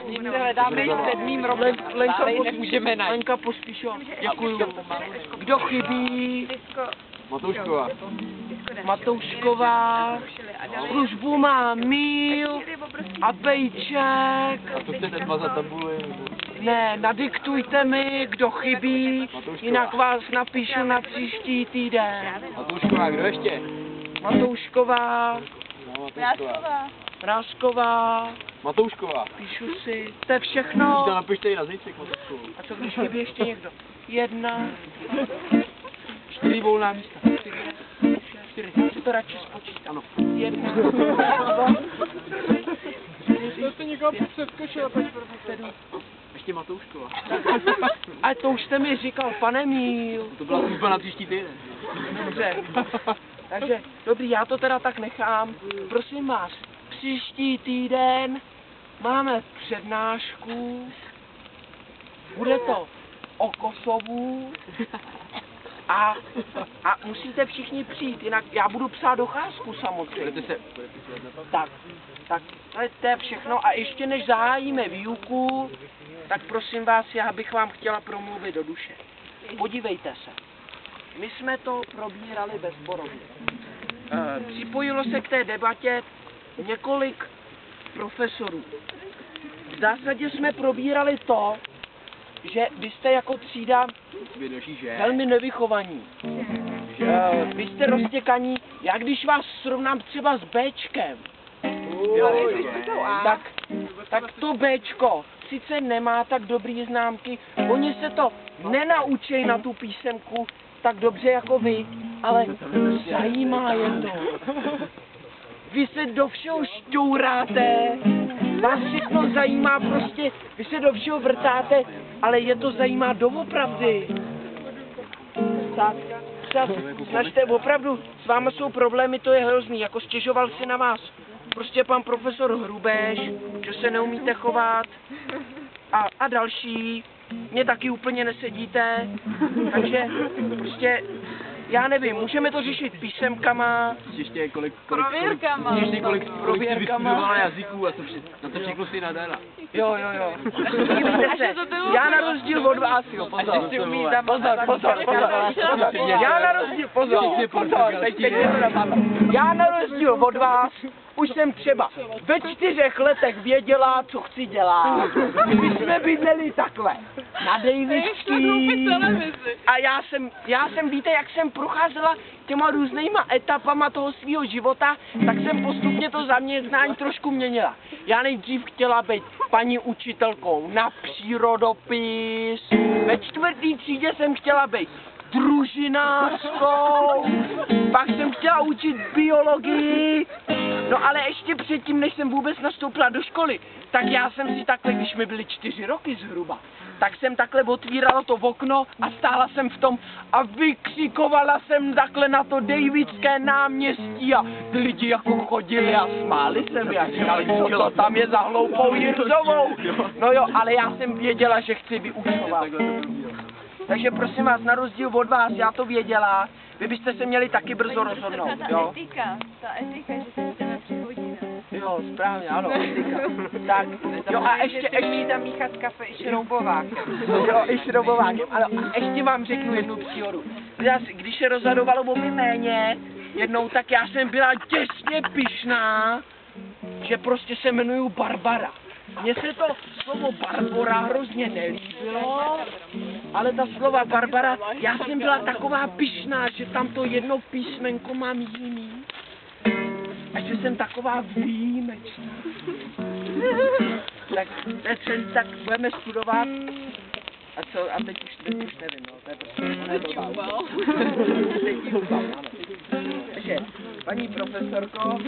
Někde hledáme před mým rokem, ale nemůžeme najít. Lenka Pospíšová, děkuju. Kdo chybí? Matoušková. Matoušková. Službu má Míl a Pejček. A to chcete smazat tabuli? Ne, nadiktujte mi, kdo chybí, jinak vás napíšu na příští týden. Matoušková, kdo ještě? Matoušková. No, Matoušková. Vrásková. Matoušková. Píšu si. To je Když to všechno. napište i na zejcek, Matouškovou. A co když chybí ještě někdo? 1, 4 volná místa. 4. Si to radši spočítám. Ano. 1, 2, 4, To někoho přeskočilo, paní 7. Ještě Matoušková. A to už jste mi říkal, pane Míl. To byla služba na příští týden. Dobře. Takže, dobrý, já to teda tak nechám. Prosím vás, příští týden máme přednášku. Bude to o Kosovu. A musíte všichni přijít, jinak já budu psát docházku samozřejmě. Budete se Tak, to je všechno. A ještě než zahájíme výuku, tak prosím vás, já bych vám chtěla promluvit do duše. Podívejte se. My jsme to probírali bezborově. Připojilo se k té debatě několik profesorů. V zásadě jsme probírali to, že vy jste jako třída velmi nevychovaní. Vy jste roztěkaní. Já když vás srovnám třeba s Bčkem, tak to Bčko sice nemá tak dobrý známky, oni se to nenaučí na tu písemku tak dobře jako vy, ale zajímá je to. Vy se do všeho šťouráte, vás všechno zajímá prostě, vy se do všeho vrtáte, ale je to zajímá doopravdy. Tak, snažte, opravdu, s váma jsou problémy, to je hrozný, jako stěžoval si na vás prostě pan profesor Hrubeš, že se neumíte chovat a další, mě taky úplně nesedíte, takže prostě, já nevím, můžeme to řešit písemkama, ještě kolik prověrkama, jazyků a na to všechno si nadala. Jo. Podívejte se, já na rozdíl od vás, pozor, já na rozdíl, já na rozdíl od vás už jsem třeba ve 4 letech věděla, co chci dělat. My jsme bydleli takhle, na Davidský. A já jsem, víte, jak jsem procházela těma různýma etapama toho svého života, tak jsem postupně to zaměstnání trošku měnila. Já nejdřív chtěla být paní učitelkou na přírodopis, ve 4. třídě jsem chtěla být družinářskou, pak jsem chtěla učit biologii, no ale ještě předtím, než jsem vůbec nastoupila do školy, tak já jsem si takhle, když mi byly 4 roky zhruba, tak jsem takhle otvírala to okno a stála jsem v tom a vykřikovala jsem takhle na to Davidské náměstí a ty lidi jako chodili a smáli se mi a říkali, co to tam je za hloupou Jirzovou. No jo, ale já jsem věděla, že chci vyučovat. Takže prosím vás, na rozdíl od vás, já to věděla, vy byste se měli taky brzo rozhodnout, jo? Ta etika, že se chceme 3 hodiny. Jo, správně, ano, etika. Tak, jo a ještě tam míchat kafe i šroubovákem. Jo, i šroubovákem, ano, a ještě vám řeknu jednu příhodu. Když se rozhodovalo o jméně jednou, tak já jsem byla těsně pyšná, že prostě se jmenuju Barbara. Mně se to slovo Barbora hrozně nelíbilo, ale ta slova Barbara, já jsem byla taková pyšná, že tam to jedno písmenko mám jiný. A že jsem taková výjimečná. Tak budeme studovat. A co? A teď už nevím, no. To je prostě... Takže, paní profesorko,